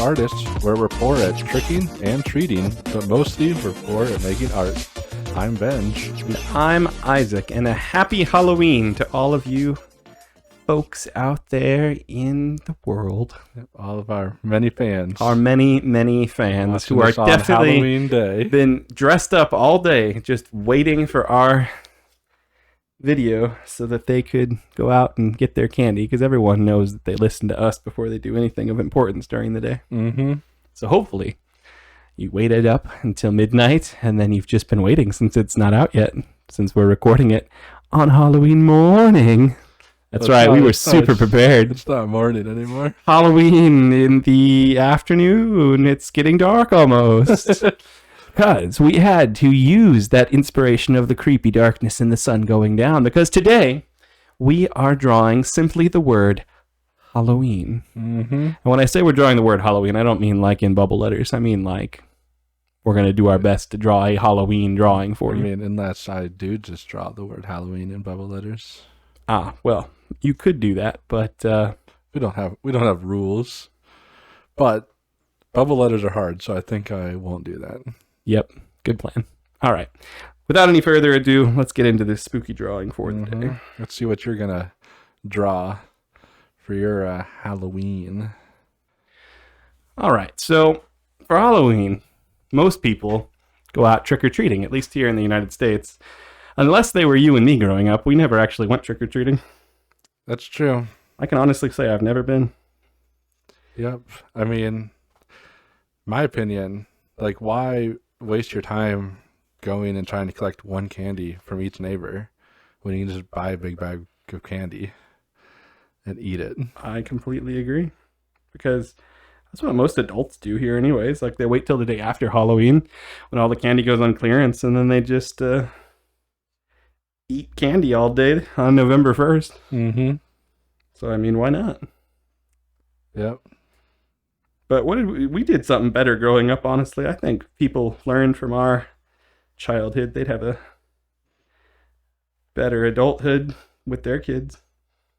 artists, where we're poor at tricking and treating, but mostly we're poor at making art. I'm Benj. And I'm Isaac, and a happy Halloween to all of you folks out there in the world. All of our many fans. Our many, many fans Watching who are us on definitely Halloween Day. been dressed up all day, just waiting for our video so that they could go out and get their candy, because everyone knows that they listen to us before they do anything of importance during the day. Mm-hmm. So hopefully you waited up until midnight, and then you've just been waiting since it's not out yet, since we're recording it on Halloween morning. That's right, we were super prepared. It's not morning anymore. Halloween in the afternoon, it's getting dark almost. Because we had to use that inspiration of the creepy darkness and the sun going down, because today we are drawing simply the word Halloween. Mm-hmm. And when I say we're drawing the word Halloween, I don't mean like in bubble letters. I mean like we're going to do our best to draw a Halloween drawing for you. I mean, unless I do just draw the word Halloween in bubble letters. Ah, well, you could do that, but we don't have rules. But bubble letters are hard, so I think I won't do that. Yep, good plan. All right. Without any further ado, let's get into this spooky drawing for the day. Let's see what you're going to draw for your Halloween. All right. So for Halloween, most people go out trick-or-treating, at least here in the United States. Unless they were you and me growing up, we never actually went trick-or-treating. That's true. I can honestly say I've never been. Yep. I mean, my opinion, like, why waste your time going and trying to collect one candy from each neighbor when you can just buy a big bag of candy and eat it? I completely agree. Because that's what most adults do here anyways. Like, they wait till the day after Halloween when all the candy goes on clearance, and then they just eat candy all day on November 1st. Mm-hmm. So, I mean, why not? Yep. But what did we did something better growing up, honestly. I think people learned from our childhood. They'd have a better adulthood with their kids.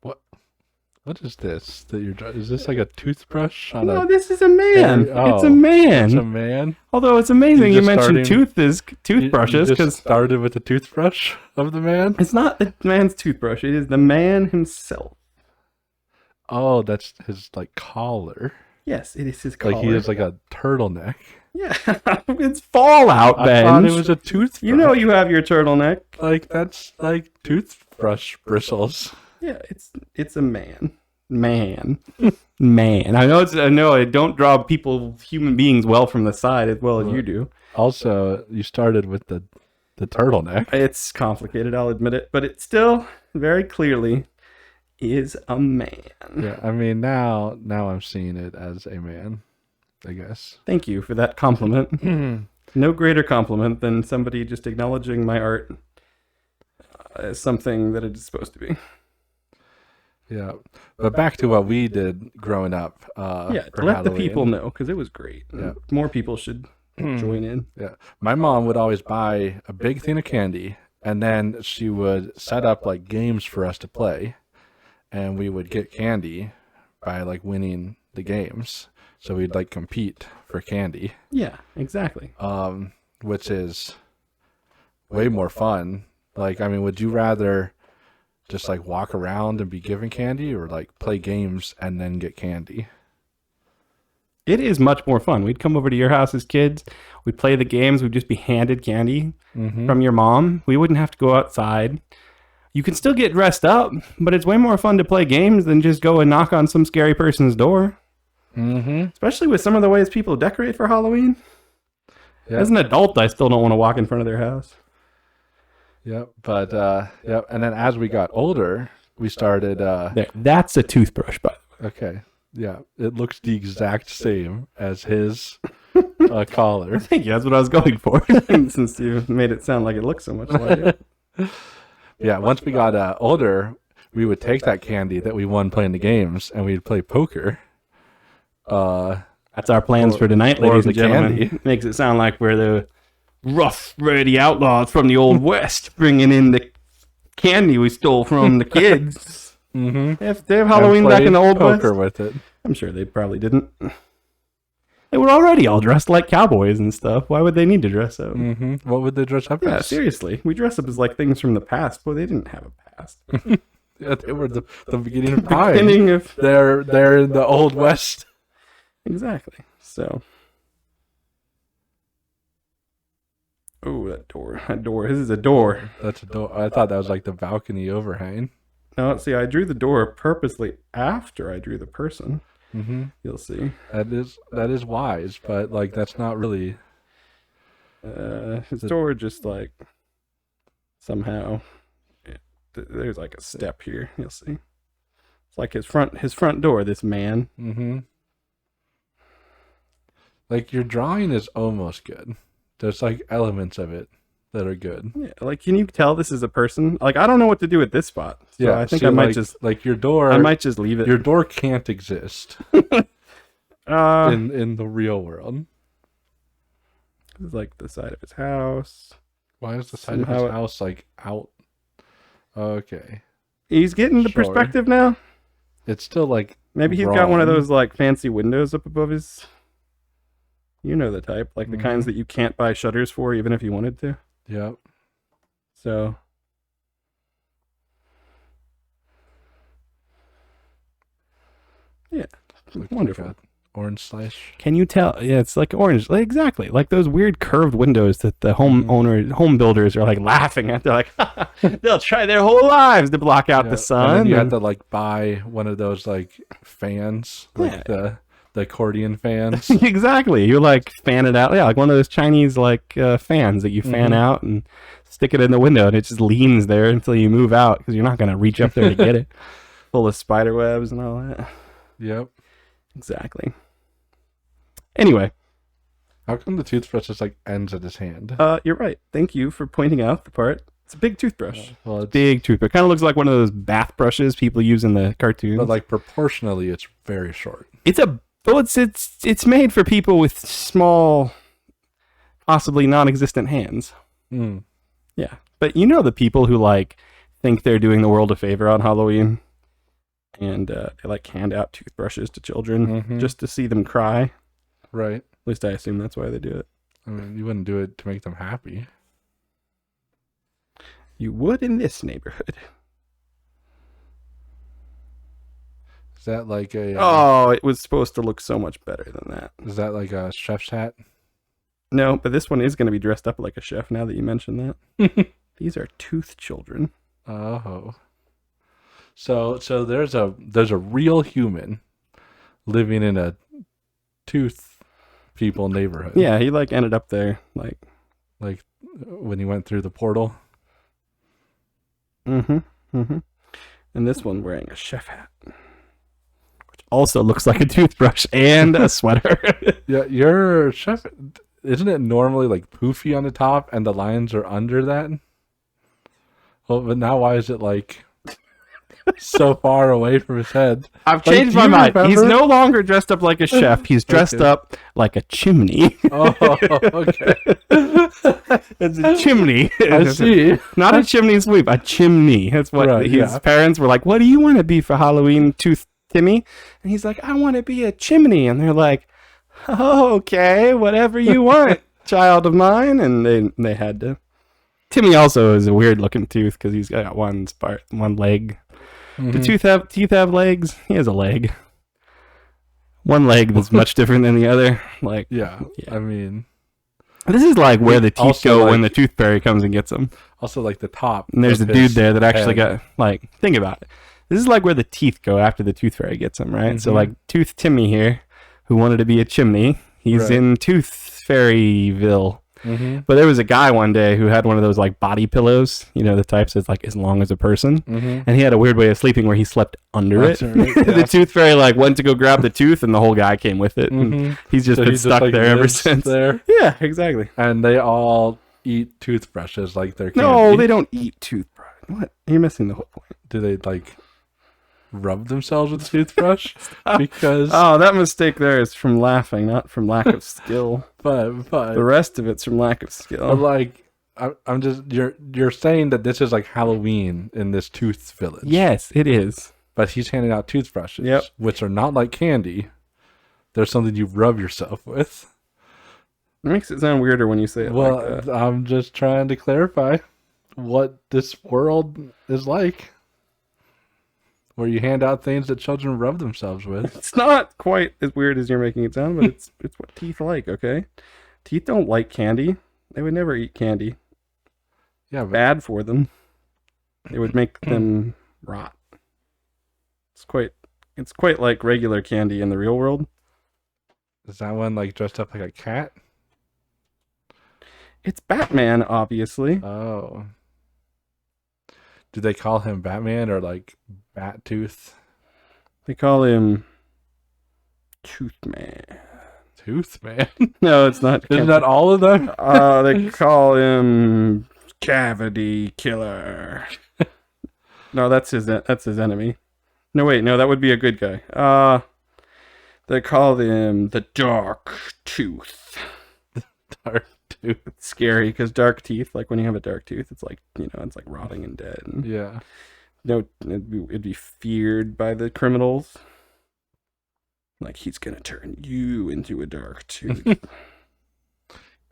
What is this that you're drawing? Is this like a toothbrush on No, this is a man. It's a man. It's a man. Although it's amazing you mentioned toothbrushes, You because just started with the toothbrush of the man? it's not the man's toothbrush. It is the man himself. Oh, that's his, like, collar. Yes, it is his collar. Like, he has, like, a turtleneck. Yeah, it's Fallout, Ben. I thought it was a toothbrush. You know you have your turtleneck. Like, that's like toothbrush bristles. Yeah, it's a man. Man. I know I don't draw human beings well from the side as well as you do. Also, you started with the turtleneck. It's complicated, I'll admit it, but it still very clearly is a man. Yeah, I mean, now I'm seeing it as a man, I guess. Thank you for that compliment. No greater compliment than somebody just acknowledging my art as something that it is supposed to be. Yeah, but back to what we did growing up. Yeah, for let Halloween. the people know, because it was great. Yeah. More people should join in. Yeah, my mom would always buy a big thing of candy, and then she would set up, like, games for us to play, and we would get candy by, like, winning the games. So we'd, like, compete for candy. Yeah, exactly. Which is way more fun. Like, I mean, would you rather just, like, walk around and be given candy, or, like, play games and then get candy? It is much more fun. We'd come over to your house as kids. We'd play the games. We'd just be handed candy from your mom. We wouldn't have to go outside. You can still get dressed up, but it's way more fun to play games than just go and knock on some scary person's door. Mm-hmm. Especially with some of the ways people decorate for Halloween. Yep. As an adult, I still don't want to walk in front of their house. Yep, but, yep, and then as we got older, we started, There, that's a toothbrush, by the way. okay, yeah, it looks the exact same as his collar. Thank you, that's what I was going for, since you made it sound like it looks so much like it. Yeah, once we got older, we would take that candy that we won playing the games, and we'd play poker. That's our plans for tonight, or ladies the and gentlemen. candy. Makes it sound like we're the rough, ready outlaws from the Old West, bringing in the candy we stole from the kids. Mm-hmm. If they have Halloween back in the Old West, poker with it. I'm sure they probably didn't. They were already all dressed like cowboys and stuff. Why would they need to dress up? What would they dress up Yeah, as? seriously. We dress up as like things from the past. Boy, they didn't have a past. Yeah, they were the beginning of time. Beginning of They're in the Old West. exactly. So, oh, that door. This is a door. That's a door. I thought that was like the balcony overhang. No, see, I drew the door purposely after I drew the person. You'll see. That is wise, but like that's not really. His door just like somehow there's like a step here. You'll see. It's like his front door. This man. Like your drawing is almost good. There's like elements of it that are good. Yeah, like can you tell this is a person? Like I don't know what to do at this spot. So Yeah, I think so I might like, just like your door. I might just leave it. Your door can't exist in the real world. This is like the side of his house. Why is the side of his house like out? Okay. He's getting the Sure. perspective now. It's still like Maybe he's got one of those like fancy windows up above his. You know the type, like the kinds that you can't buy shutters for, even if you wanted to. Yep. So. Yeah. Looks Wonderful. like a orange slice. Can you tell? Yeah, it's like orange. Like, exactly. Like those weird curved windows that the home builders are like laughing at. They're like, they'll try their whole lives to block out the sun. And then you have to like buy one of those like fans, like the accordion fans. Exactly. You like fan it out. Yeah, like one of those Chinese like fans that you fan out and stick it in the window and it just leans there until you move out because you're not going to reach up there to get it. Full of spider webs and all that. Yep. Exactly. Anyway. How come the toothbrush just like ends at his hand? You're right. Thank you for pointing out the part. It's a big toothbrush. Well, it's Big toothbrush. Kind of looks like one of those bath brushes people use in the cartoons. but like proportionally, it's very short. It's made for people with small, possibly non-existent hands. Yeah, but you know the people who like think they're doing the world a favor on Halloween, and they like hand out toothbrushes to children just to see them cry. Right. At least I assume that's why they do it. I mean, you wouldn't do it to make them happy. You would in this neighborhood. Is that like a? Oh, it was supposed to look so much better than that. Is that like a chef's hat? No, but this one is going to be dressed up like a chef now that you mentioned that. These are tooth children. Oh. So there's a real human living in a tooth people neighborhood. Yeah, he like ended up there like when he went through the portal. And this one wearing a chef hat. Which also looks like a toothbrush and a sweater. Yeah, your chef, isn't it normally like poofy on the top and the lines are under that? Well, but now why is it like so far away from his head? I've Like, changed do my you mind. remember? He's no longer dressed up like a chef. He's dressed up like a chimney. Oh, okay. It's a chimney. I see. Not a chimney sweep, a chimney. That's what Right, his parents were like, what do you want to be for Halloween, Tooth Timmy? And he's like, I want to be a chimney. And they're like, oh, okay, whatever you want, child of mine. And they had to. Timmy also is a weird looking tooth because he's got one leg. Do teeth have legs? He has a leg. One leg that's much different than the other. Like, Yeah. I mean, this is like where the teeth Also, go like- when the tooth fairy comes and gets them. also like the top. And there's a of dude his there that actually head. got, like, think about it. This is like where the teeth go after the tooth fairy gets them, right? So, like, Tooth Timmy here, who wanted to be a chimney, he's Right. in Tooth Fairyville. But there was a guy one day who had one of those, like, body pillows, you know, the types that's, like, as long as a person. And he had a weird way of sleeping where he slept under That's it. right, yeah. The tooth fairy, like, went to go grab the tooth, and the whole guy came with it. And he's just So been he stuck like, there ever lives since. There. Yeah, exactly. And they all eat toothbrushes like they're candy. No, they don't eat toothbrush. What? You're missing the whole point. Do they like rub themselves with a toothbrush? Because Oh, that mistake there is from laughing, not from lack of skill. but The rest of it's from lack of skill. like I'm just you're saying that this is like Halloween in this tooth village. Yes, it is. But he's handing out toothbrushes, Yep. which are not like candy. They're something you rub yourself with. It makes it sound weirder when you say it Well, like that. I'm just trying to clarify what this world is like, where you hand out things that children rub themselves with. It's not quite as weird as you're making it sound, but it's what teeth like, okay? Teeth don't like candy. They would never eat candy. Yeah, but Bad for them. It would make them rot. It's quite like regular candy in the real world. is that one like dressed up like a cat? It's Batman, obviously. Oh. Do they call him Batman or like Bat Tooth? They call him Tooth Man. Tooth Man? No, it's not. Isn't that all of them? They call him Cavity Killer. No, that's his enemy. No, wait, no, that would be a good guy. They call him the Dark Tooth. Dark Tooth. It's scary because dark teeth, like when you have a dark tooth, it's like, it's like rotting and dead. And Yeah. no, it'd be feared by the criminals. Like, he's gonna turn you into a dark tooth.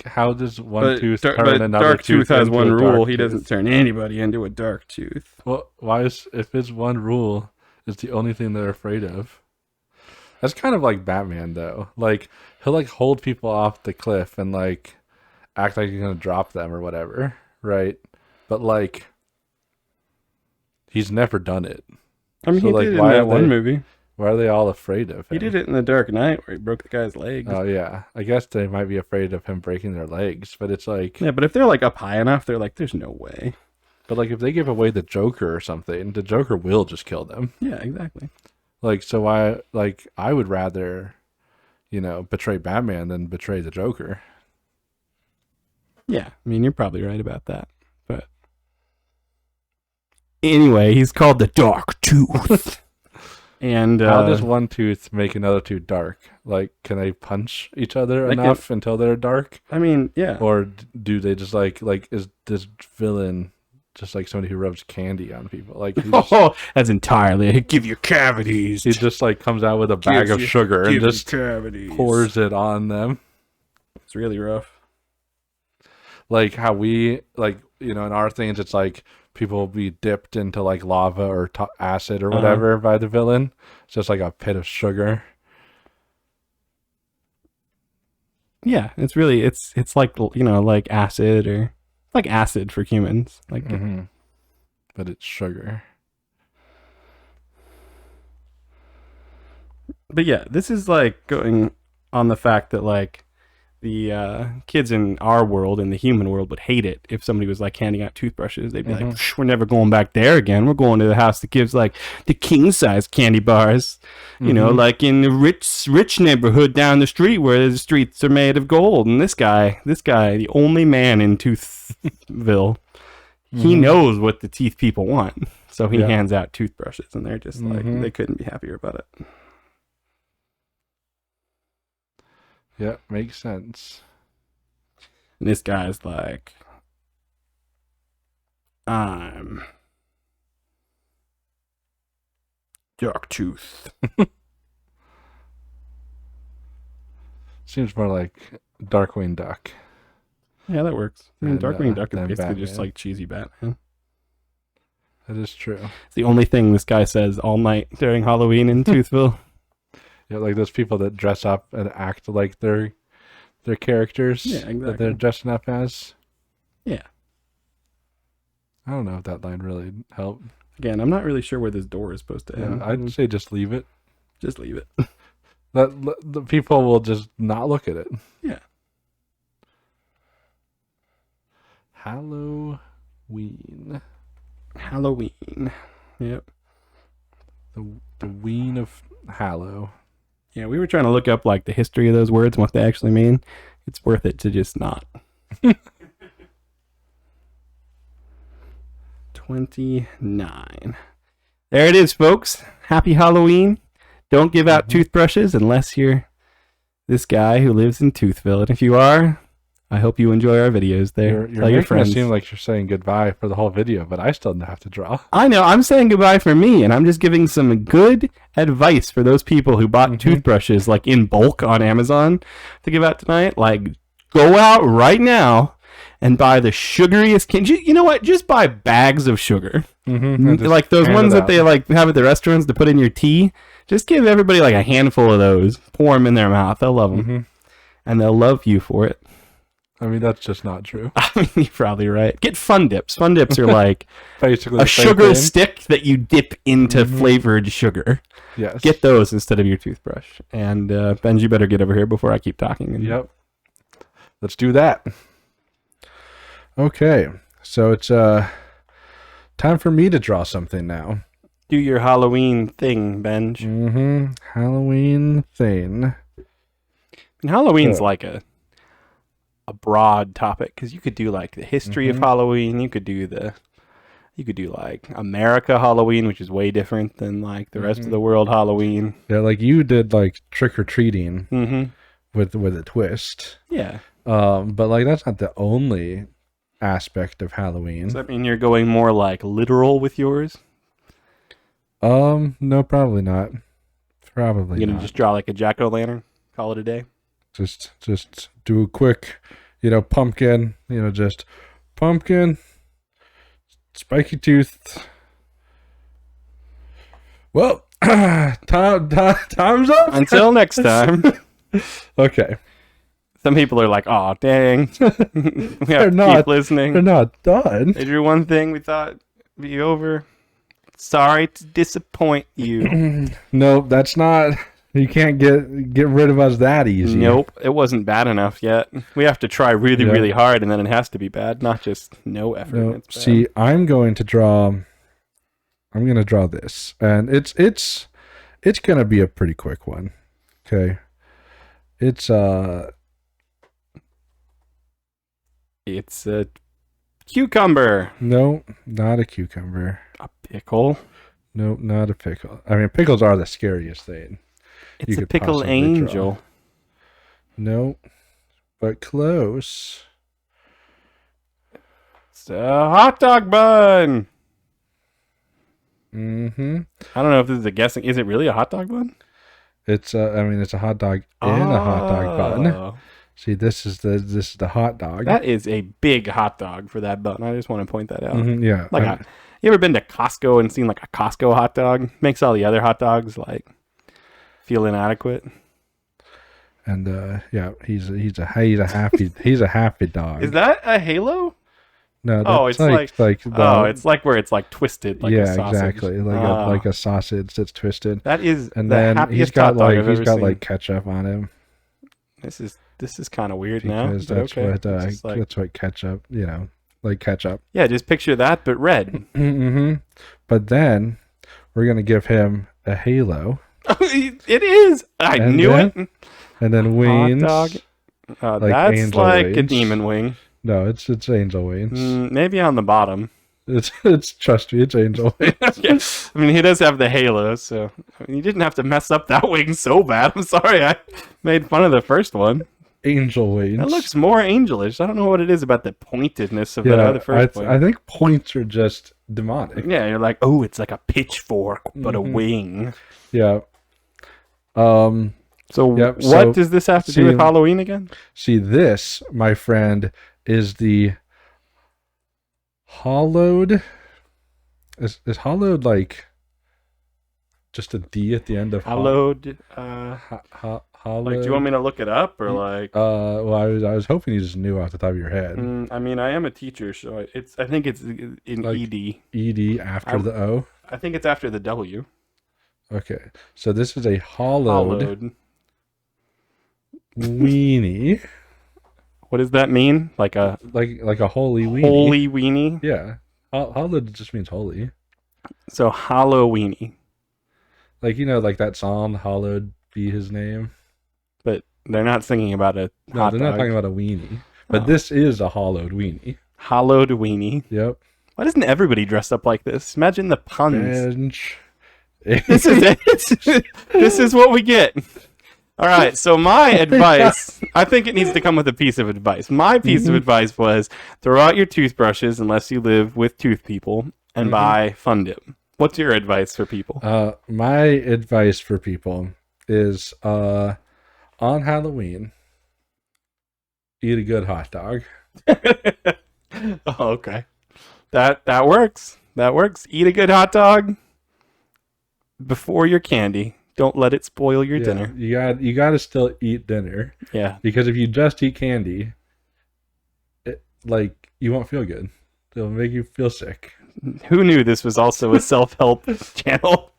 How does one tooth turn but another dark tooth has into one a rule: dark he tooth? doesn't turn anybody into a dark tooth. Well, why is if his one rule is the only thing they're afraid of? That's kind of like Batman, though. Like he'll like hold people off the cliff and like act like he's gonna drop them or whatever, right? But like he's never done it. I mean, So, he like, did it in why are that one they- movie. Why are they all afraid of him? He did it in The Dark Knight, where he broke the guy's legs. Oh yeah, I guess they might be afraid of him breaking their legs, but it's like, Yeah, but if they're like up high enough, they're like, "There's no way." but like if they give away the Joker or something, the Joker will just kill them. Yeah, exactly. Like, so why? Like, I would rather, betray Batman than betray the Joker. Yeah, I mean, you're probably right about that. But anyway, he's called the Dark Tooth. And How does one tooth make another tooth dark? Like, can they punch each other Like enough until they're dark, I mean, yeah. or do they just like is this villain just like somebody who rubs candy on people? Like, That's entirely give you cavities. he just like comes out with a bag of sugar and just cavities. pours it on them. It's really rough. Like how we in our things, it's like people will be dipped into like lava or acid or whatever by the villain. It's just like a pit of sugar. Yeah, it's really it's like like acid or like acid for humans. Like But it's sugar. But yeah, this is like going on the fact that like the kids in our world, in the human world, would hate it if somebody was like handing out toothbrushes. They'd be like, "Psh, we're never going back there again. We're going to the house that gives like the king size candy bars, like in the rich neighborhood down the street where the streets are made of gold." And this guy, the only man in Toothville, he knows what the teeth people want. So he hands out toothbrushes, and they're just like, they couldn't be happier about it. Yeah, makes sense. And this guy's like, I'm Dark Tooth. Seems more like Darkwing Duck. Yeah, that works. I mean, And, Darkwing Duck is then basically just Batman. like cheesy Batman. That is true. It's the only thing this guy says all night during Halloween in Toothville. Yeah, like those people that dress up and act like they're characters that they're exactly. dressing up as. Yeah. I don't know if that line really helped. Again, I'm not really sure where this door is supposed to Yeah, end. I'd say just leave it. Just leave it. The people will just not look at it. Yeah. Halloween. Halloween. Yep. The ween of Hallow. Yeah, we were trying to look up like the history of those words and what they actually mean. It's worth it to just not. 29. There it is, folks. Happy Halloween. Don't give out toothbrushes unless you're this guy who lives in Toothville. And if you are, I hope you enjoy our videos there. You're Tell your making it friends. seem like you're saying goodbye for the whole video, but I still have to draw. I know. I'm saying goodbye for me, and I'm just giving some good advice for those people who bought toothbrushes like in bulk on Amazon to give out tonight. Like, go out right now and buy the sugariest candy. You know what? Just buy bags of sugar. Like those ones that they like have at the restaurants to put in your tea. Just give everybody like a handful of those. Pour them in their mouth. They'll love them. And they'll love you for it. I mean, that's just not true. I mean, you're probably right. Get Fun Dips. Fun Dips are like basically a sugar stick that you dip into flavored sugar. Yes. Get those instead of your toothbrush. And Ben, you better get over here before I keep talking. Yep. Let's do that. Okay. So it's time for me to draw something now. Do your Halloween thing, Ben. Halloween thing. And Halloween's like a broad topic because you could do like the history of Halloween. You could do like America Halloween, which is way different than like the rest of the world Halloween. Yeah, like you did like trick or treating with a twist. Yeah. But like that's not the only aspect of Halloween. Does that mean you're going more like literal with yours? No, probably not. Probably You're gonna not. just draw like a jack-o'-lantern, call it a day. Just do a quick, pumpkin, just pumpkin, spiky tooth. Well, time's up. Until next time. Okay. Some people are like, "Oh, dang, we have They're to not keep listening." They're not done. They drew one thing we thought would be over. Sorry to disappoint you. Nope, that's not. You can't get rid of us that easy. Nope, it wasn't bad enough yet. We have to try really, really hard, and then it has to be bad, not just no effort. No, It's bad. see, I'm going to draw this, and it's going to be a pretty quick one. Okay, it's a cucumber. No, not a cucumber. A pickle. No, not a pickle. I mean, pickles are the scariest thing. It's a pickle angel. No, but close. It's a hot dog bun. I don't know if this is a guessing. Is it really a hot dog bun? It's it's a hot dog in a hot dog bun. See, this is the hot dog. That is a big hot dog for that bun. I just want to point that out. Yeah. Like, you ever been to Costco and seen like a Costco hot dog? Makes all the other hot dogs like feel inadequate. And yeah, he's a happy dog. Is that a halo? No. Oh, it's it's like where it's like twisted. Like a sausage. Exactly. Like a sausage that's twisted. That is. And the then happiest he's got hot dog I've ever seen. like ketchup on him. This is kind of weird because now. That's okay. That's what ketchup. Like ketchup. Yeah, just picture that, but red. But then we're gonna give him a halo. It is. I knew it. And then wings. Hot dog. That's angel like wings. a demon wing. No, it's angel wings. Maybe on the bottom. It's trust me, it's angel wings. Yeah. I mean, he does have the halo, so you didn't have to mess up that wing so bad. I'm sorry, I made fun of the first one. Angel wings. That looks more angelish. I don't know what it is about the pointedness of the first one. I think points are just demonic. Yeah, you're like, oh, it's like a pitchfork, but a wing. Yeah. So what does this have to do with Halloween again? See, this, my friend, is the hollowed. Is hollowed like just a D at the end of hollowed? Hollowed. Like, do you want me to look it up or like? Well, I was hoping you just knew off the top of your head. I mean, I am a teacher, so I think it's in like ED. ED after the O. I think it's after the W. Okay, so this is a hollowed. Weenie. What does that mean? Like a holy weenie. Holy weenie? Yeah. Hollowed just means holy. So Halloweenie. Like, like that song, Hallowed Be His Name. But they're not singing about a hot they're dog. not talking about a weenie. But this is a hollowed weenie. Hollowed weenie. Yep. Why doesn't everybody dress up like this? Imagine the puns. Bench. This is it. This is what we get. All right, so my advice, I think it needs to come with a piece of advice. My piece of advice was throw out your toothbrushes unless you live with tooth people and buy Fun Dip. What's your advice for people? My advice for people is on Halloween, eat a good hot dog. Oh, okay. That works. That works. Eat a good hot dog before your candy. Don't let it spoil your dinner. You got to still eat dinner. Yeah. Because if you just eat candy, you won't feel good. It'll make you feel sick. Who knew this was also a self-help channel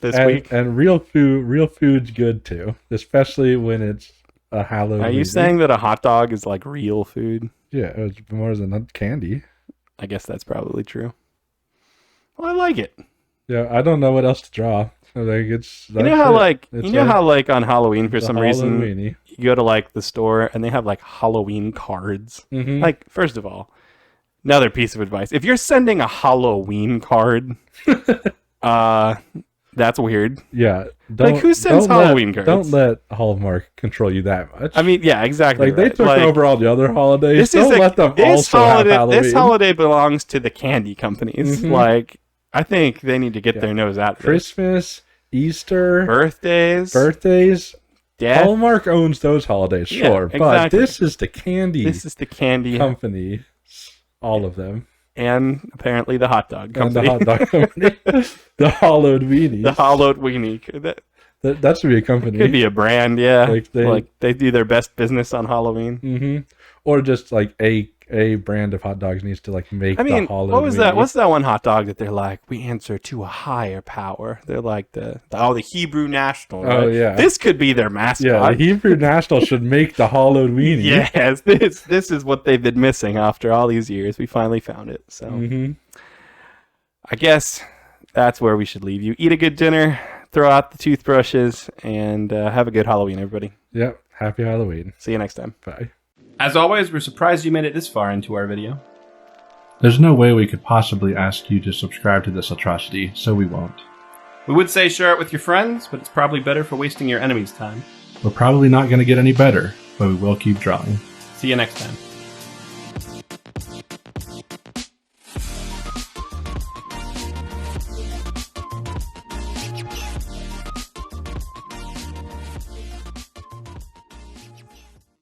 this week? And real food's good too, especially when it's a Halloween. Are you saying that a hot dog is like real food? Yeah, it's more than candy. I guess that's probably true. Well, I like it. Yeah, I don't know what else to draw. It's you know how on Halloween for some reason you go to like the store and they have like Halloween cards. Like, first of all, another piece of advice: if you're sending a Halloween card, that's weird. Yeah, who sends Halloween cards? Don't let Hallmark control you that much. I mean, yeah, exactly. They took over all the other holidays. Let them also have Halloween. This holiday belongs to the candy companies. I think they need to get their nose out. Christmas, Easter, birthdays. Death. Hallmark owns those holidays, sure, exactly. But this is the candy. This is the candy company, all of them, and apparently the hot dog company. And the hot dog company, the hollowed weenies. The hollowed weenie. That should be a company. Could be a brand, yeah. They do their best business on Halloween, or just like a brand of hot dogs needs to make the hollowed. What was weenie. that? What's that one hot dog that they're like? We answer to a higher power. They're like the Hebrew National. Right? Oh yeah, this could be their mascot. Yeah, the Hebrew National should make the hollowed weenie. Yes, this is what they've been missing after all these years. We finally found it. So I guess that's where we should leave you. Eat a good dinner, throw out the toothbrushes, and have a good Halloween, everybody. Yep. Happy Halloween. See you next time. Bye. As always, we're surprised you made it this far into our video. There's no way we could possibly ask you to subscribe to this atrocity, so we won't. We would say share it with your friends, but it's probably better for wasting your enemies' time. We're probably not going to get any better, but we will keep drawing. See you next time.